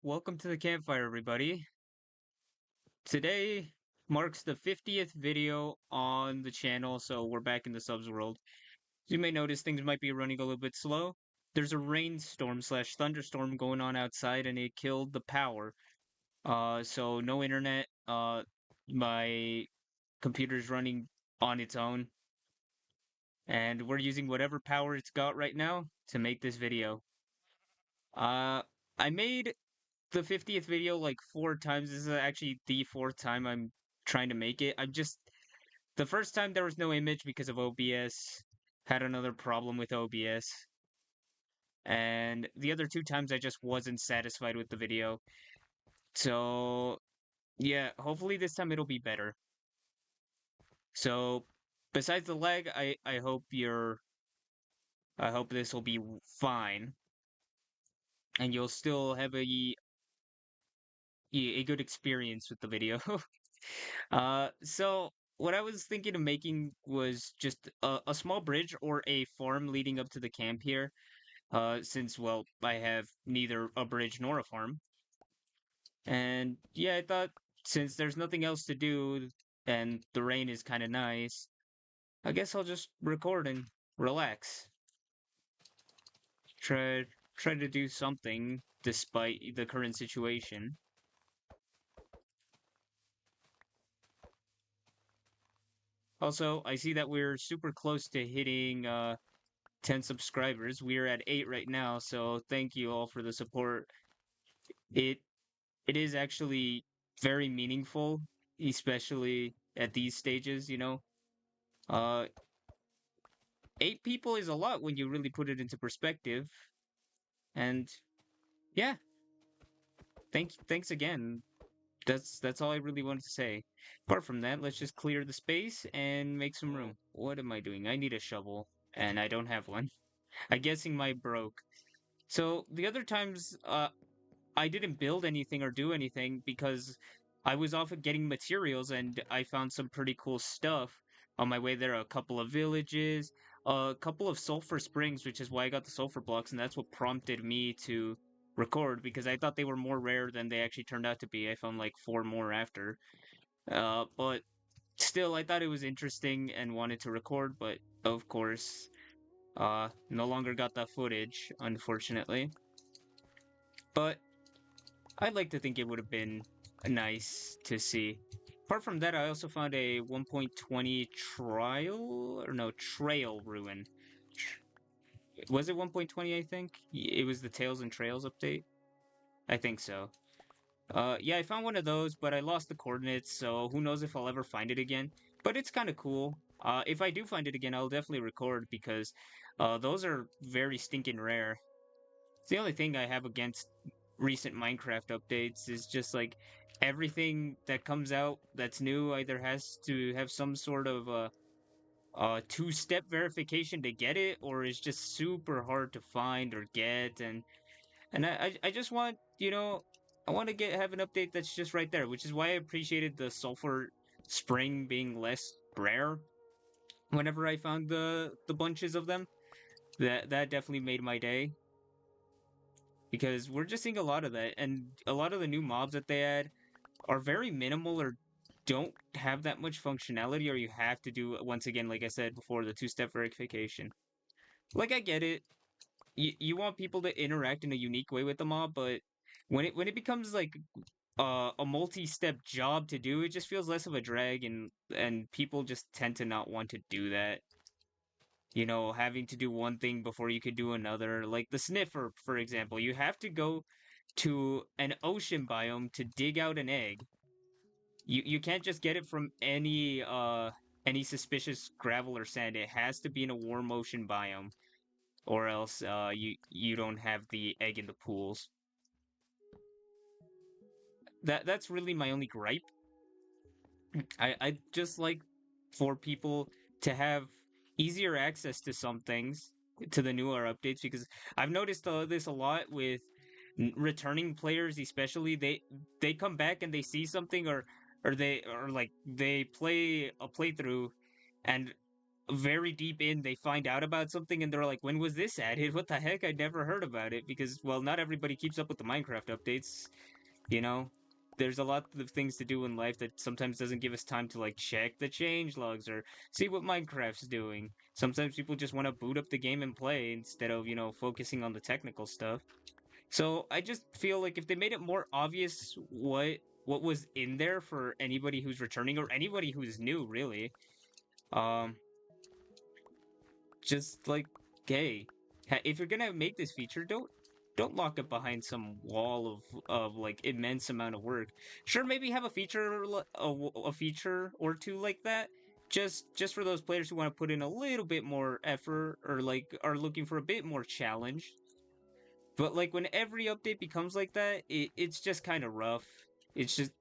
Welcome to the campfire, everybody. Today marks the 50th video on the channel, so we're back in the subs world. As you may notice, things might be running a little bit slow. There's a rainstorm slash thunderstorm going on outside, and it killed the power. So no internet. My computer's running on its own, and we're using whatever power it's got right now to make this video. Uh, I made the 50th video like 4 times. This is actually the fourth time I'm trying to make it. The first time there was no image because of OBS, had another problem with OBS. And the other 2 times I just wasn't satisfied with the video. So, yeah, hopefully this time it'll be better. So, besides the lag, I hope this will be fine and you'll still have a good experience with the video. So what I was thinking of making was just a small bridge or a farm leading up to the camp here. Since, well, I have neither a bridge nor a farm. And yeah, I thought since there's nothing else to do and the rain is kind of nice, I guess I'll just record and relax. Try try to do something despite the current situation. Also, I see that we're super close to hitting 10 subscribers. We're at 8 right now, so thank you all for the support. It it is actually very meaningful, especially at these stages, you know. Uh 8 people is a lot when you really put it into perspective. And yeah, thanks again. That's all I really wanted to say. Apart from that, let's just clear the space and make some room. What am I doing? I need a shovel, and I don't have one. I'm guessing my broke. So the other times, I didn't build anything or do anything because I was off at getting materials and I found some pretty cool stuff on my way there. A couple of villages, a couple of sulfur springs, which is why I got the sulfur blocks, and that's what prompted me to record because I thought they were more rare than they actually turned out to be. I found like 4 more after. But still, I thought it was interesting and wanted to record, but of course, no longer got that footage, unfortunately. But I'd like to think it would have been nice to see. Apart from that, I also found a 1.20 trail ruin. Was it 1.20, I think? It was the Tales and Trails update? I think so. Yeah, I found one of those, but I lost the coordinates, so who knows if I'll ever find it again. But it's kind of cool. If I do find it again, I'll definitely record because those are very stinking rare. It's the only thing I have against recent Minecraft updates is just like everything that comes out that's new either has to have some sort of two-step verification to get it, or is just super hard to find or get. And I just want, I want to get have an update that's just right there, which is why I appreciated the sulfur spring being less rare whenever I found the bunches of them. That definitely made my day because we're just seeing a lot of that, and a lot of the new mobs that they add are very minimal or don't have that much functionality, or you have to do, once again, like I said before, the two-step verification. Like, I get it. You want people to interact in a unique way with the mob, but when it becomes like a multi-step job to do, it just feels less of a drag, and people just tend to not want to do that. Having to do one thing before you could do another. Like the sniffer, for example, you have to go to an ocean biome to dig out an egg. You can't just get it from any suspicious gravel or sand. It has to be in a warm ocean biome, or else you don't have the egg in the pools. That's really my only gripe. I just like for people to have easier access to some things, to the newer updates, because I've noticed this a lot with returning players, especially. They come back and they see something, or they play a playthrough, and very deep in they find out about something and they're like, when was this added? What the heck? I never heard about it because, well, not everybody keeps up with the Minecraft updates, you know? There's a lot of things to do in life that sometimes doesn't give us time to like check the change logs or see what Minecraft's doing. Sometimes people just want to boot up the game and play instead of, focusing on the technical stuff. So I just feel like if they made it more obvious what was in there for anybody who's returning or anybody who's new, really, um, just like, hey, if you're gonna make this feature, don't lock it behind some wall of like immense amount of work. Sure, maybe have a feature a feature or two like that, just for those players who want to put in a little bit more effort or like are looking for a bit more challenge. But like when every update becomes like that, it's just kind of rough. It's just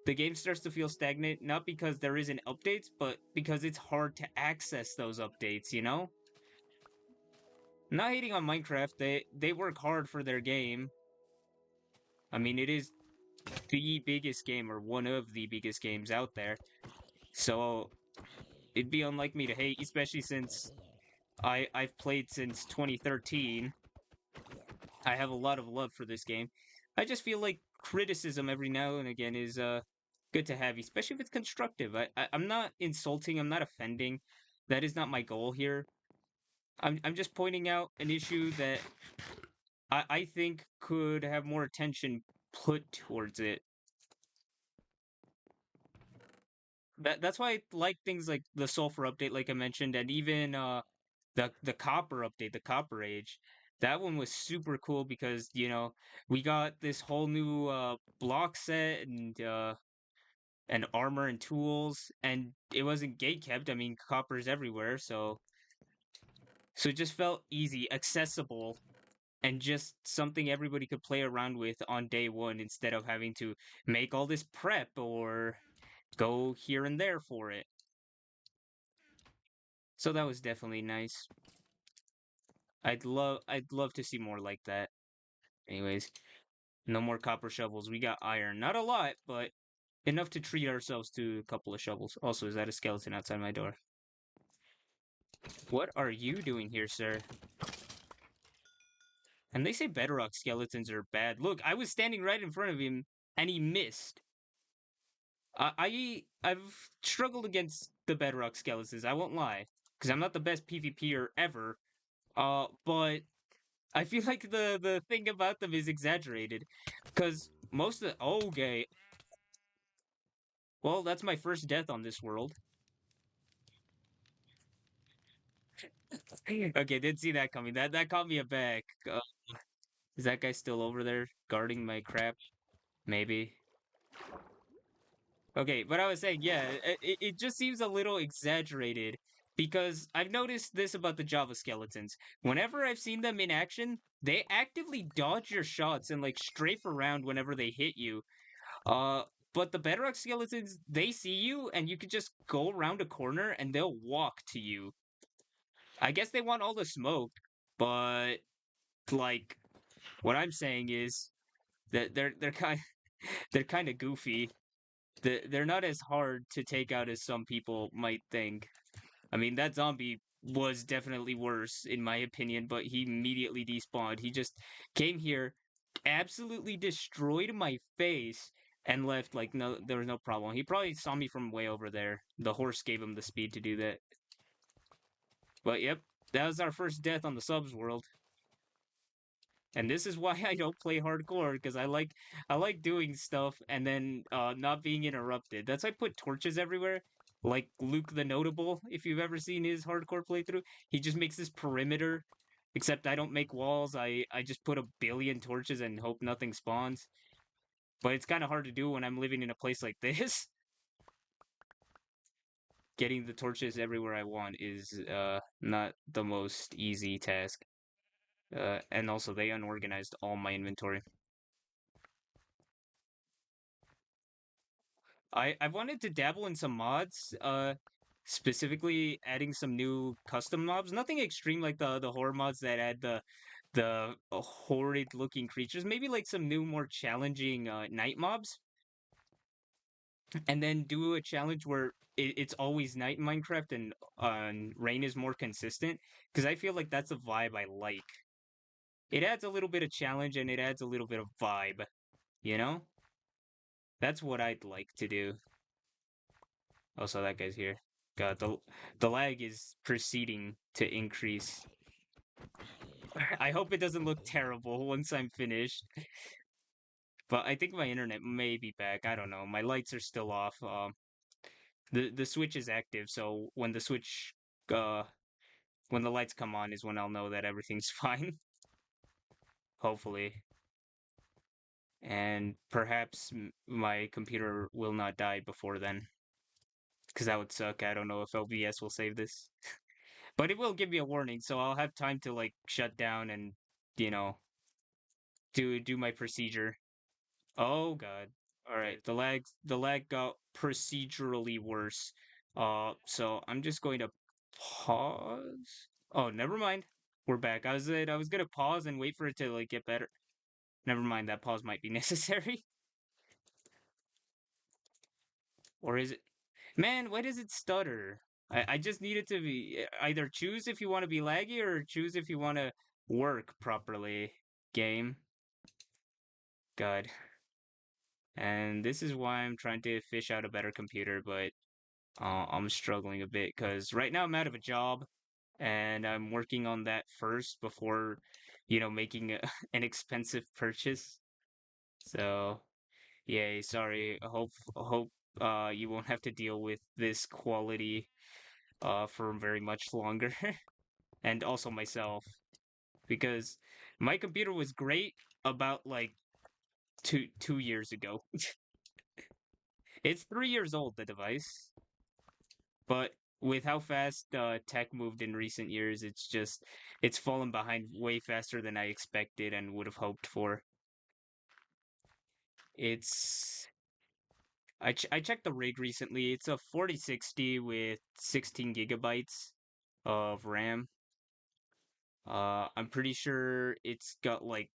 the game starts to feel stagnant, not because there isn't updates, but because it's hard to access those updates, you know? Not hating on Minecraft, they work hard for their game. I mean, it is the biggest game or one of the biggest games out there. So it'd be unlike me to hate, especially since I've played since 2013. I have a lot of love for this game. I just feel like criticism every now and again is good to have, especially if it's constructive. I'm not insulting, I'm not offending. That is not my goal here. I'm just pointing out an issue that I think could have more attention put towards it. That's why I like things like the sulfur update, like I mentioned, and even the copper update, the copper age. That one was super cool because, we got this whole new block set and armor and tools, and it wasn't gate kept. I mean, copper's everywhere, so it just felt easy, accessible, and just something everybody could play around with on day one instead of having to make all this prep or go here and there for it. So that was definitely nice. I'd love to see more like that. Anyways, no more copper shovels. We got iron. Not a lot, but enough to treat ourselves to a couple of shovels. Also, is that a skeleton outside my door? What are you doing here, sir? And they say bedrock skeletons are bad. Look, I was standing right in front of him and he missed. I've struggled against the bedrock skeletons, I won't lie. Because I'm not the best PvPer ever. But I feel like the thing about them is exaggerated. Because most of the okay. Well, that's my first death on this world. Okay, didn't see that coming. That caught me aback. Is that guy still over there guarding my crap? Maybe. Okay, but I was saying, yeah, it just seems a little exaggerated because I've noticed this about the Java skeletons. Whenever I've seen them in action, they actively dodge your shots and like strafe around whenever they hit you. Uh, but the Bedrock skeletons, they see you and you can just go around a corner and they'll walk to you. I guess they want all the smoke, but like what I'm saying is that they're kind they're kind of goofy. They're not as hard to take out as some people might think. I mean, that zombie was definitely worse in my opinion, but he immediately despawned. He just came here, absolutely destroyed my face, and left like no, there was no problem. He probably saw me from way over there. The horse gave him the speed to do that. But yep, that was our first death on the subs world. And this is why I don't play hardcore because I like doing stuff and then not being interrupted. That's why I put torches everywhere. Like Luke the Notable, if you've ever seen his hardcore playthrough, he just makes this perimeter. Except I don't make walls. I just put a billion torches and hope nothing spawns. But it's kind of hard to do when I'm living in a place like this. Getting the torches everywhere I want is not the most easy task. And also they unorganized all my inventory. I've wanted to dabble in some mods, specifically adding some new custom mobs. Nothing extreme like the horror mods that add the horrid looking creatures. Maybe like some new, more challenging night mobs. and then do a challenge where it's always night in Minecraft and rain is more consistent. Because I feel like that's a vibe I like. It adds a little bit of challenge and it adds a little bit of vibe, you know? That's what I'd like to do. Also, that guy's here. God, the lag is proceeding to increase. I hope it doesn't look terrible once I'm finished. But I think my internet may be back. I don't know. My lights are still off. The switch is active, so uh when the lights come on is when I'll know that everything's fine. Hopefully. And perhaps my computer will not die before then. Because that would suck. I don't know if OBS will save this. But it will give me a warning, so I'll have time to like shut down and, you know, do my procedure. Oh god. All right, the lag got procedurally worse. So I'm just going to pause. Oh, never mind. We're back. I was gonna pause and wait for it to like get better. Never mind, that pause might be necessary. Or is it? Man, why does it stutter? I just need it to be either choose if you want to be laggy or choose if you want to work properly. Game. God. And this is why I'm trying to fish out a better computer, but I'm struggling a bit because right now I'm out of a job and I'm working on that first before, making an expensive purchase. So, yay, sorry. I hope you won't have to deal with this quality for very much longer. And also myself because my computer was great about like two years ago. It's 3 years old, the device, but with how fast tech moved in recent years, it's fallen behind way faster than I expected and would have hoped for. It's I checked the rig recently. It's a 4060 with 16 gigabytes of RAM. I'm pretty sure it's got like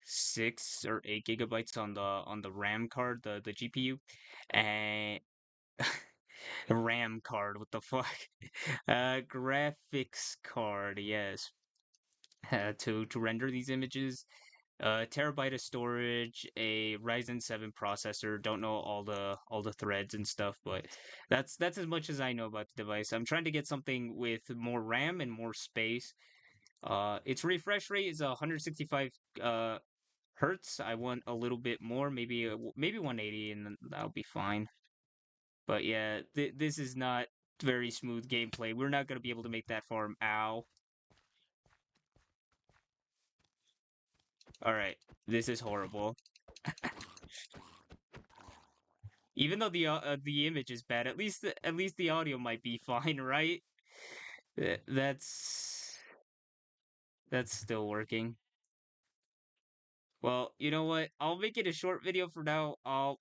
6 or 8 gigabytes on the RAM card, the GPU, and RAM card. What the fuck? Graphics card. Yes, to render these images. A terabyte of storage, a Ryzen 7 processor. Don't know all the threads and stuff, but that's as much as I know about the device. I'm trying to get something with more RAM and more space. Its refresh rate is 165 hertz. I want a little bit more, maybe 180, and then that'll be fine. But yeah, this is not very smooth gameplay. We're not gonna be able to make that farm. Ow. All right, this is horrible. Even though the image is bad, at least the audio might be fine, right? That's still working. Well, you know what? I'll make it a short video for now. I'll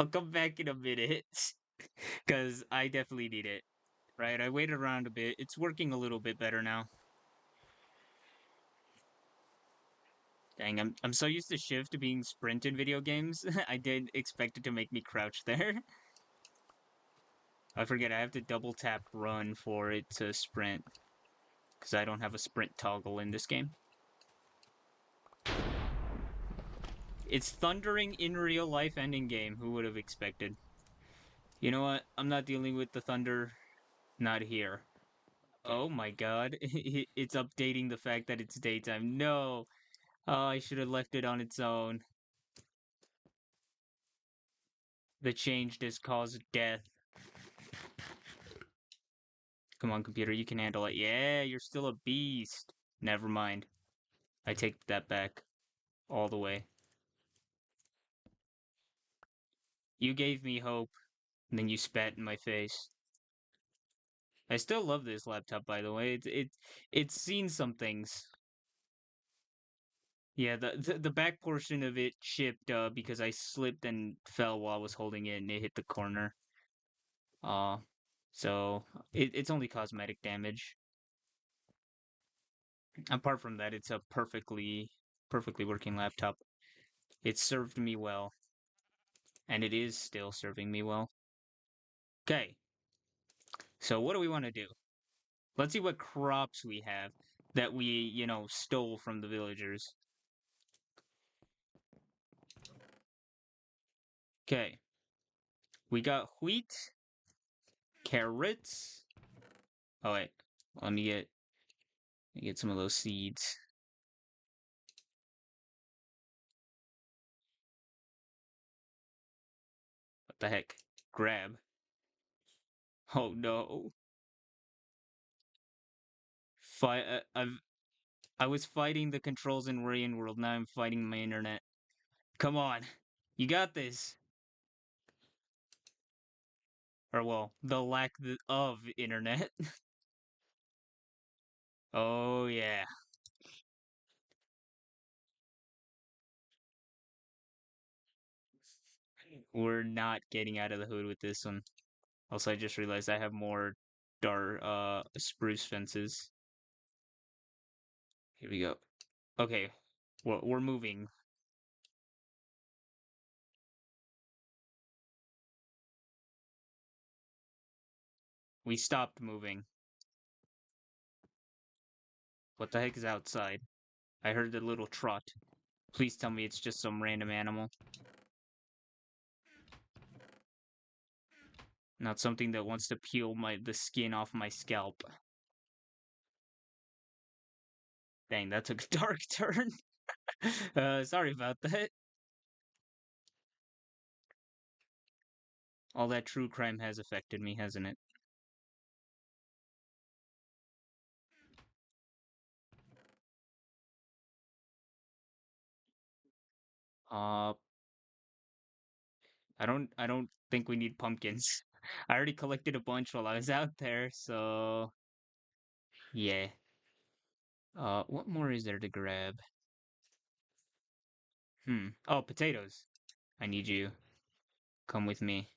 come back in a minute because I definitely need it. Right? I waited around a bit. It's working a little bit better now. Dang, I'm so used to shift being sprint in video games. I didn't expect it to make me crouch there. I forget I have to double tap run for it to sprint because I don't have a sprint toggle in this game. It's thundering in real life and in game. Who would have expected? You know what? I'm not dealing with the thunder. Not here. Oh my god. It's updating the fact that it's daytime. No. Oh, I should have left it on its own. The change does cause death. Come on, computer, you can handle it. Yeah, you're still a beast. Never mind. I take that back. All the way. You gave me hope, and then you spat in my face. I still love this laptop, by the way. It's seen some things. Yeah, the back portion of it chipped because I slipped and fell while I was holding it and it hit the corner. Uh so it's only cosmetic damage. Apart from that, it's a perfectly working laptop. It served me well. and it is still serving me well. Okay, so what do we want to do? Let's see what crops we have that we, stole from the villagers. Okay, we got wheat, carrots. Oh wait, let me get some of those seeds. What the heck? Grab. Oh no. I was fighting the controls in Rain World, now I'm fighting my internet. Come on. You got this. Or well, the lack of internet. Oh yeah. We're not getting out of the hood with this one. Also, I just realized I have more spruce fences. Here we go. Okay, we're moving. We stopped moving. What the heck is outside? I heard a little trot. Please tell me it's just some random animal. Not something that wants to peel the skin off my scalp. Dang, that took a dark turn. Sorry about that. All that true crime has affected me, hasn't it? Uh, I don't think we need pumpkins. I already collected a bunch while I was out there, so yeah. What more is there to grab? Oh, potatoes. I need you. Come with me.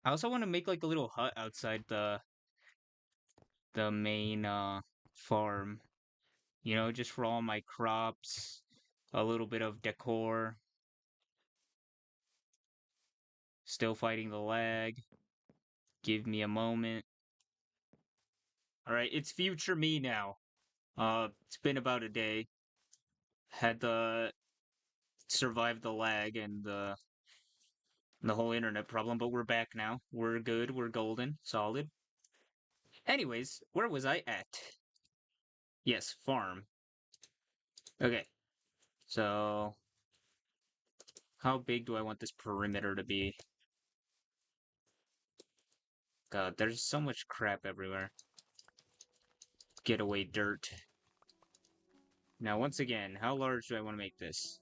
I also want to make like a little hut outside the main farm. Just for all my crops, a little bit of decor. Still fighting the lag. Give me a moment. All right, it's future me now. It's been about a day. Had to survive the lag and the whole internet problem, but we're back now. We're good. We're golden. Solid. Anyways, where was I at? Yes, farm. Okay. So, how big do I want this perimeter to be? God, there's so much crap everywhere. Get away, dirt. Now, once again, how large do I want to make this?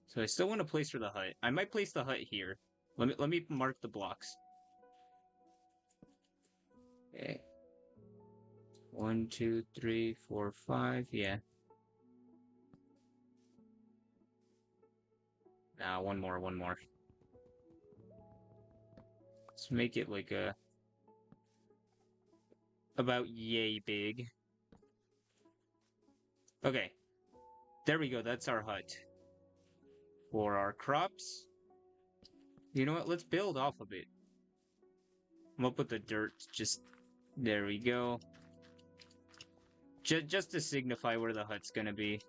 So I still want a place for the hut. I might place the hut here. Let me mark the blocks. Okay. 1, 2, 3, 4, 5. Yeah. Nah, one more, one more. Let's make it like about yay big. Okay. There we go. That's our hut. For our crops. You know what? Let's build off of it. I'm gonna put the dirt just there we go. Just to signify where the hut's gonna be.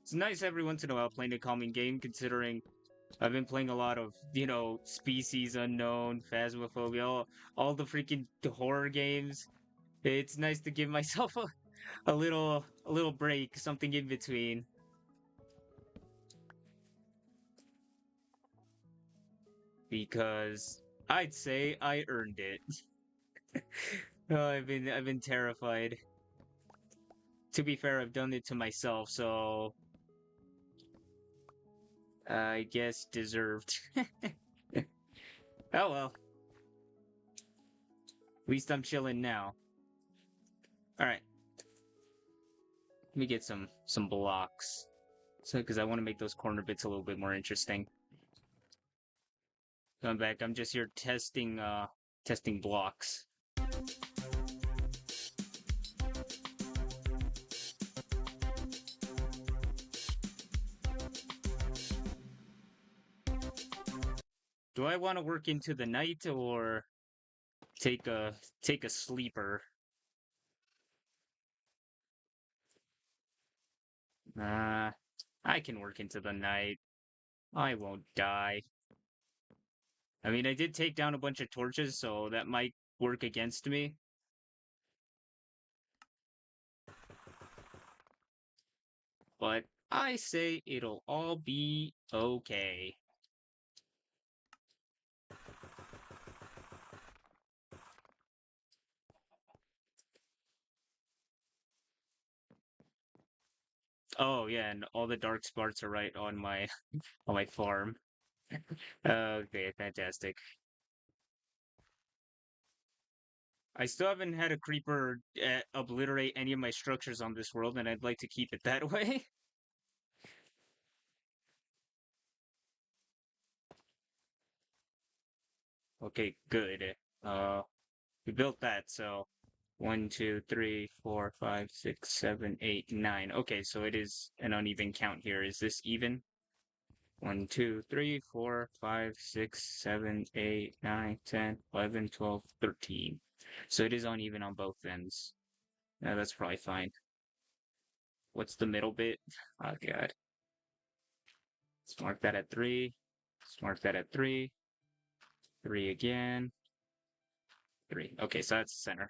It's nice every once in a while playing a calming game, considering I've been playing a lot of, Species Unknown, Phasmophobia, all the freaking horror games. It's nice to give myself a little break, something in between. Because I'd say I earned it. Oh, I've been terrified. To be fair, I've done it to myself, so I guess deserved. Oh well. At least I'm chilling now. Alright. Let me get some blocks. So, because I want to make those corner bits a little bit more interesting. Going back, I'm just here testing blocks. Do I want to work into the night or take a sleeper? Uh, I can work into the night. I won't die. I mean, I did take down a bunch of torches, so that might work against me. But I say it'll all be okay. Oh yeah, and all the dark spots are right on my on my farm. Okay, fantastic. I still haven't had a creeper obliterate any of my structures on this world, and I'd like to keep it that way. Okay, good. We built that, so 1, 2, 3, 4, 5, 6, 7, 8, 9. Okay, so it is an uneven count here. Is this even? 1, 2, 3, 4, 5, 6, 7, 8, 9, 10, 11, 12, 13. So it is uneven on both ends. That's probably fine. What's the middle bit? Oh god. Let's mark that at 3. Let's mark that at 3. 3 again. 3. Okay, so that's the center.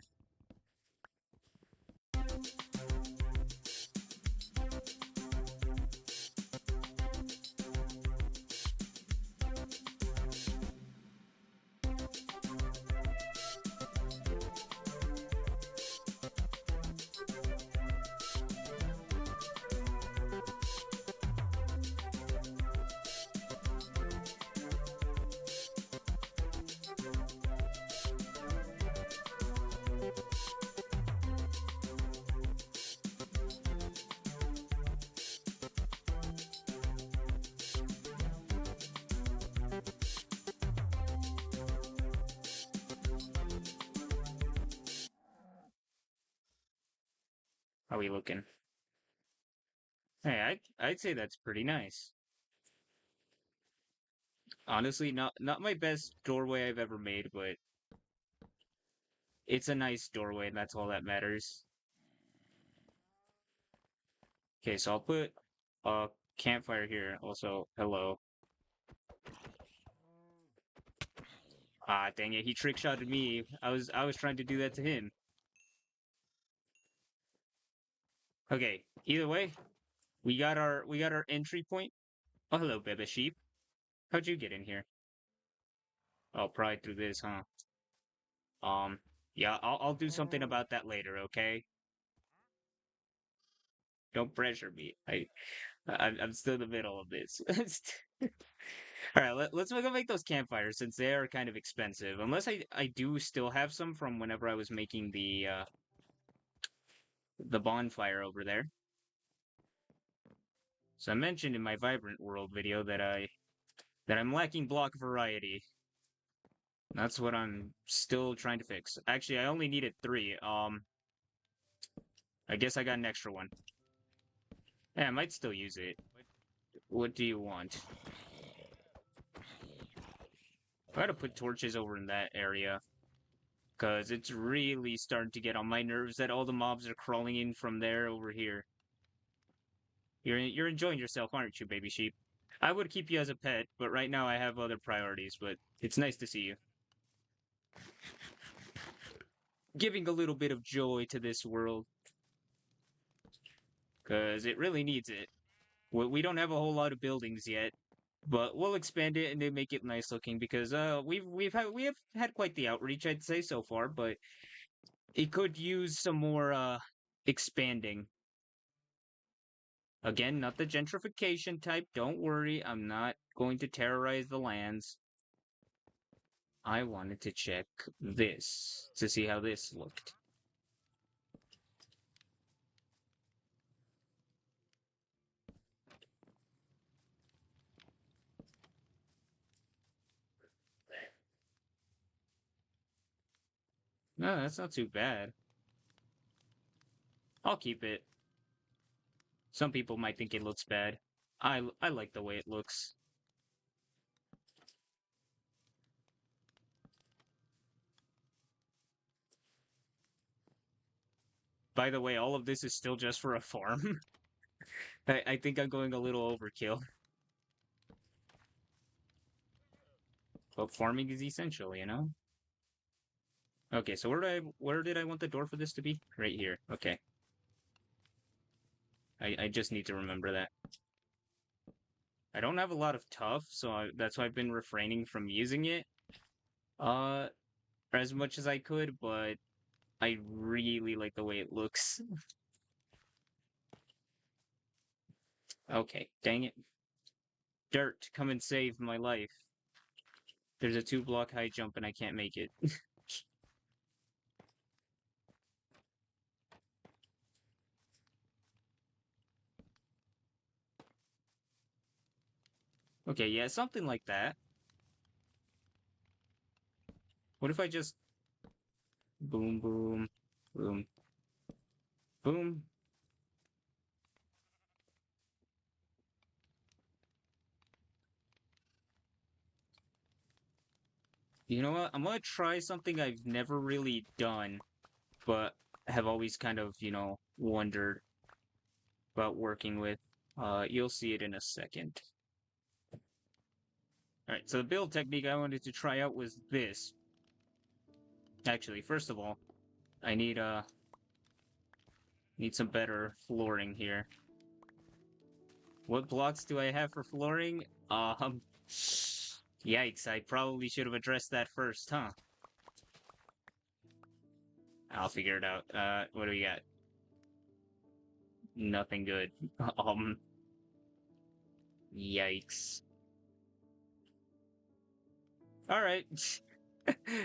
How are we looking? Hey, I'd say that's pretty nice. Honestly, not my best doorway I've ever made, but it's a nice doorway, and that's all that matters. Okay, so I'll put a campfire here. Also, hello. Ah, dang it, he trick shotted me. I was trying to do that to him. Okay, either way, we got our entry point. Oh, hello, Bebe Sheep. How'd you get in here? Oh, probably through this, huh? Um, yeah, I'll do something about that later, okay? Don't pressure me. I'm still in the middle of this. All right, let's go make those campfires since they are kind of expensive. Unless I do still have some from whenever I was making the bonfire over there. So I mentioned in my Vibrant World video that I'm lacking block variety. That's what I'm still trying to fix. Actually, I only needed 3. I guess I got an extra one. Yeah, I might still use it. What do you want? I gotta put torches over in that area. Because it's really starting to get on my nerves that all the mobs are crawling in from there over here. You're enjoying yourself, aren't you, baby sheep? I would keep you as a pet, but right now I have other priorities, but it's nice to see you. Giving a little bit of joy to this world. Because it really needs it. We don't have a whole lot of buildings yet, but we'll expand it and then make it nice looking because we have had quite the outreach, I'd say, so far, but it could use some more expanding. Again, not the gentrification type. Don't worry, I'm not going to terrorize the lands. I wanted to check this to see how this looked. No, that's not too bad. I'll keep it. Some people might think it looks bad. I like the way it looks. By the way, all of this is still just for a farm. I think I'm going a little overkill. But farming is essential, you know? Okay, so where did I want the door for this to be? Right here. Okay. I just need to remember that. I don't have a lot of tough, so that's why I've been refraining from using it. Uh, as much as I could, but I really like the way it looks. Okay, dang it. Dirt, come and save my life. There's a 2-block high jump and I can't make it. Okay, yeah, something like that. What if I just boom, boom, boom, boom? You know what? I'm gonna try something I've never really done, but have always kind of, wondered about working with. You'll see it in a second. Alright, so the build technique I wanted to try out was this. Actually, first of all, I need some better flooring here. What blocks do I have for flooring? Yikes, I probably should have addressed that first, huh? I'll figure it out. What do we got? Nothing good. Um, Yikes. Alright.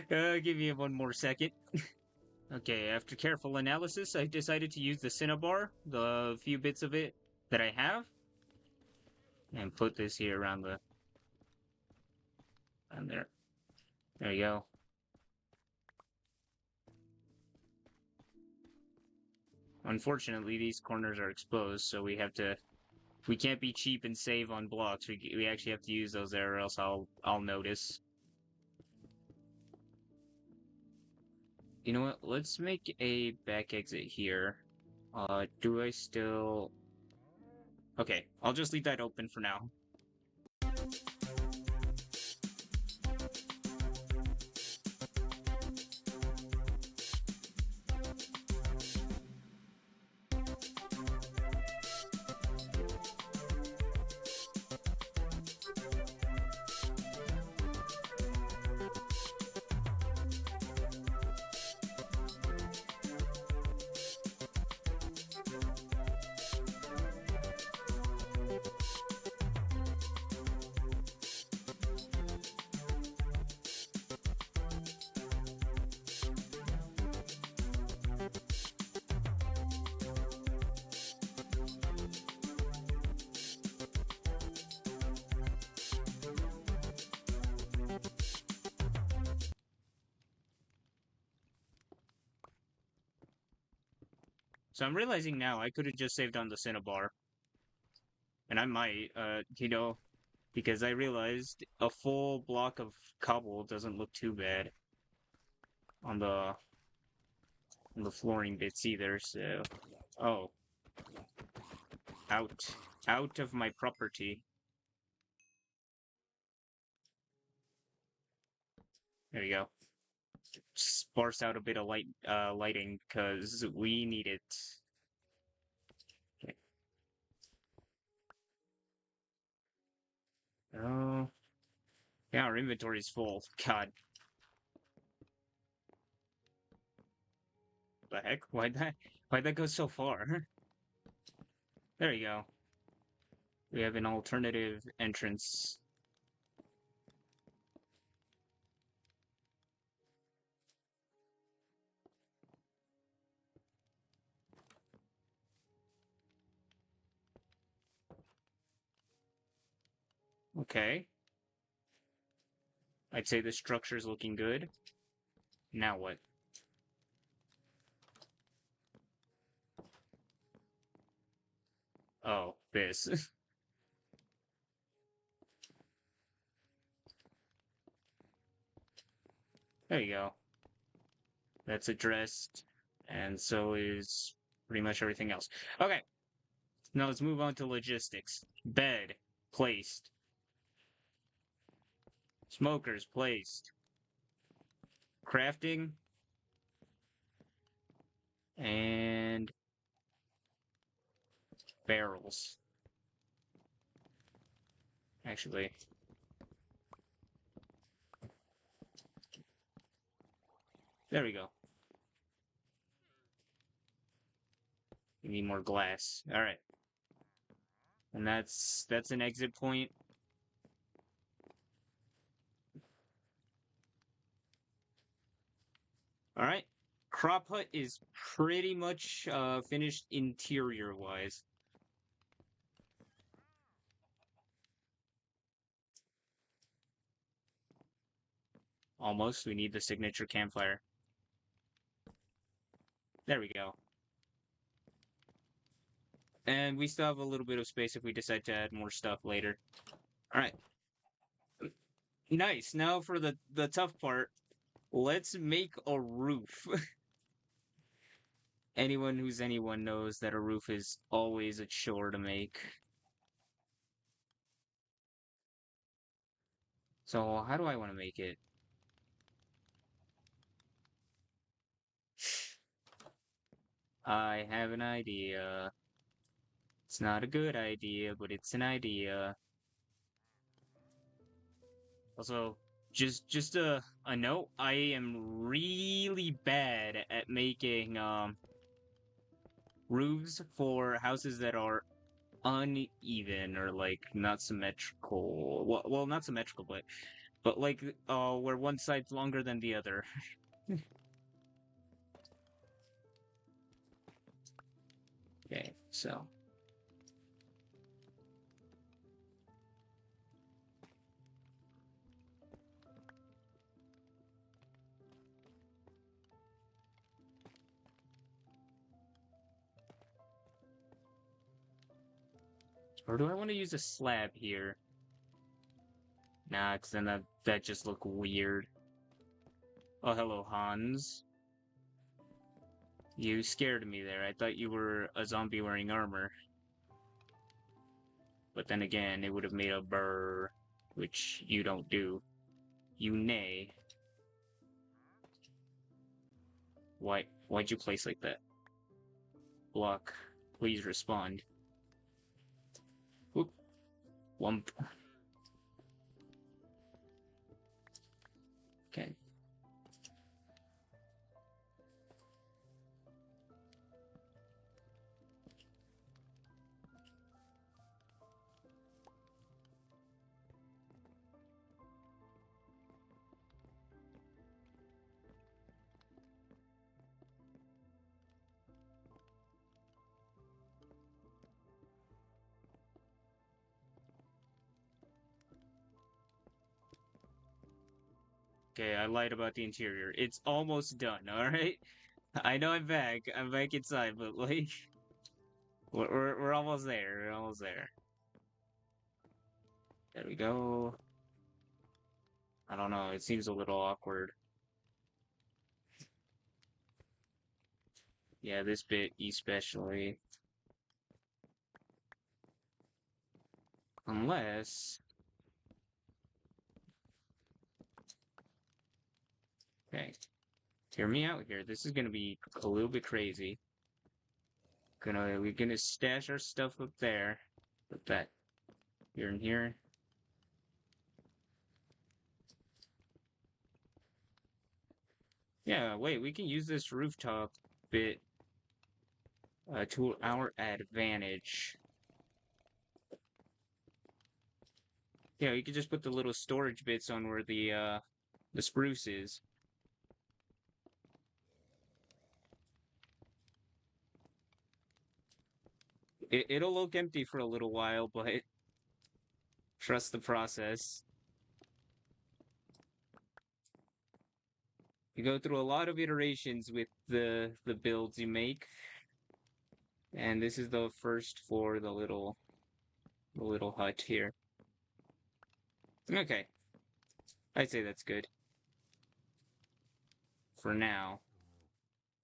Give me one more second. Okay, after careful analysis, I decided to use the cinnabar, the few bits of it that I have, and put this here around there. There you go. Unfortunately, these corners are exposed, so we can't be cheap and save on blocks. We actually have to use those there, or else I'll notice. You know what? Let's make a back exit here. Do I still... Okay, I'll just leave that open for now. So I'm realizing now I could have just saved on the cinnabar. And I might, because I realized a full block of cobble doesn't look too bad on the flooring bits either, so... Oh. Out. Out of my property. There you go. Sparse out a bit of lighting, because we need it. Okay. Oh. Yeah, our inventory's full. God. The heck? Why'd that go so far? There you go. We have an alternative entrance. Okay. I'd say the structure's looking good. Now what? Oh, this. There you go. That's addressed. And so is pretty much everything else. Okay, now let's move on to logistics. Bed placed. Smokers placed. Crafting. And barrels. Actually, there we go. We need more glass. All right. And that's an exit point. All right. Crop hut is pretty much finished interior wise. Almost. We need the signature campfire. There we go. And we still have a little bit of space if we decide to add more stuff later. All right. Nice. Now for the tough part. Let's make a roof. Anyone who's anyone knows that a roof is always a chore to make. So how do I want to make it? I have an idea. It's not a good idea, but it's an idea. Also, just a note, I am really bad at making roofs for houses that are uneven or like not symmetrical. Well, not symmetrical, but like where one side's longer than the other. Okay, so or do I want to use a slab here? Nah, because then that just look weird. Oh, hello, Hans. You scared me there. I thought you were a zombie wearing armor. But then again, it would have made a burr, which you don't do. You neigh. Why'd you place like that? Block. Please respond. Whoop. Wump. Okay. Okay, I lied about the interior. It's almost done, alright? I know I'm back. I'm back inside, but like we're almost there. We're almost there. There we go. I don't know, it seems a little awkward. Yeah, this bit especially. Unless okay. Hear me out here. This is gonna be a little bit crazy. We're gonna stash our stuff up there. Put that here and here. Yeah, wait, we can use this rooftop bit to our advantage. Yeah, you could just put the little storage bits on where the spruce is. It'll look empty for a little while, but trust the process. You go through a lot of iterations with the builds you make, and this is the first for the little hut here. Okay, I'd say that's good for now.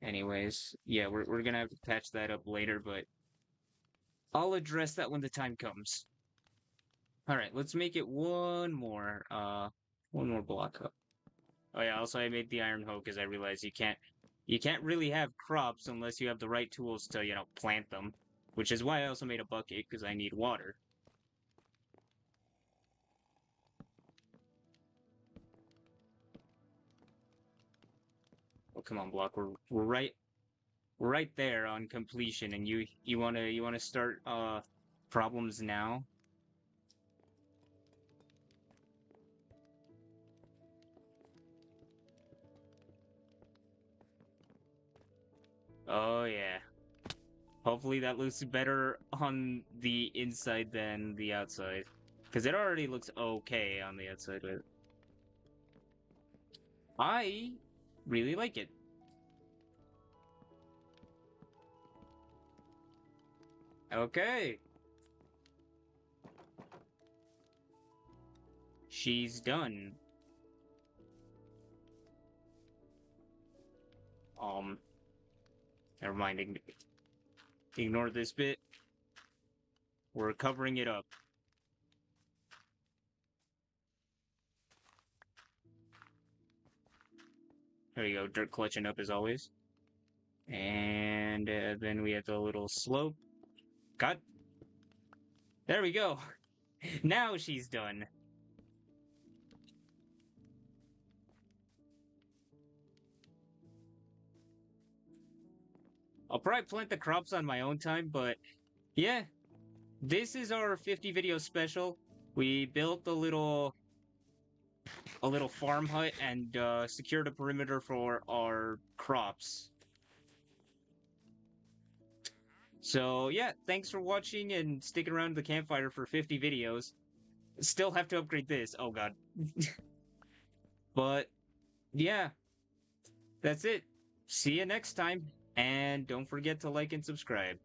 Anyways, yeah, we're gonna have to patch that up later, but I'll address that when the time comes. All right, let's make it one more block up. Oh yeah, also I made the iron hoe because I realized you can't really have crops unless you have the right tools to, plant them, which is why I also made a bucket because I need water. Oh, come on, block. We're right there on completion, and you wanna start problems now? Oh yeah. Hopefully that looks better on the inside than the outside. Because it already looks okay on the outside, but I really like it. Okay. She's done. Um, Never mind. Ignore this bit. We're covering it up. There you go. Dirt clutching up as always. And then we have the little slope. Cut. There we go. Now she's done. I'll probably plant the crops on my own time, but yeah, this is our 50 video special. We built a little farm hut and secured a perimeter for our crops. So yeah, thanks for watching and sticking around the campfire for 50 videos. Still have to upgrade this. Oh god. But yeah, that's it. See you next time, and don't forget to like and subscribe.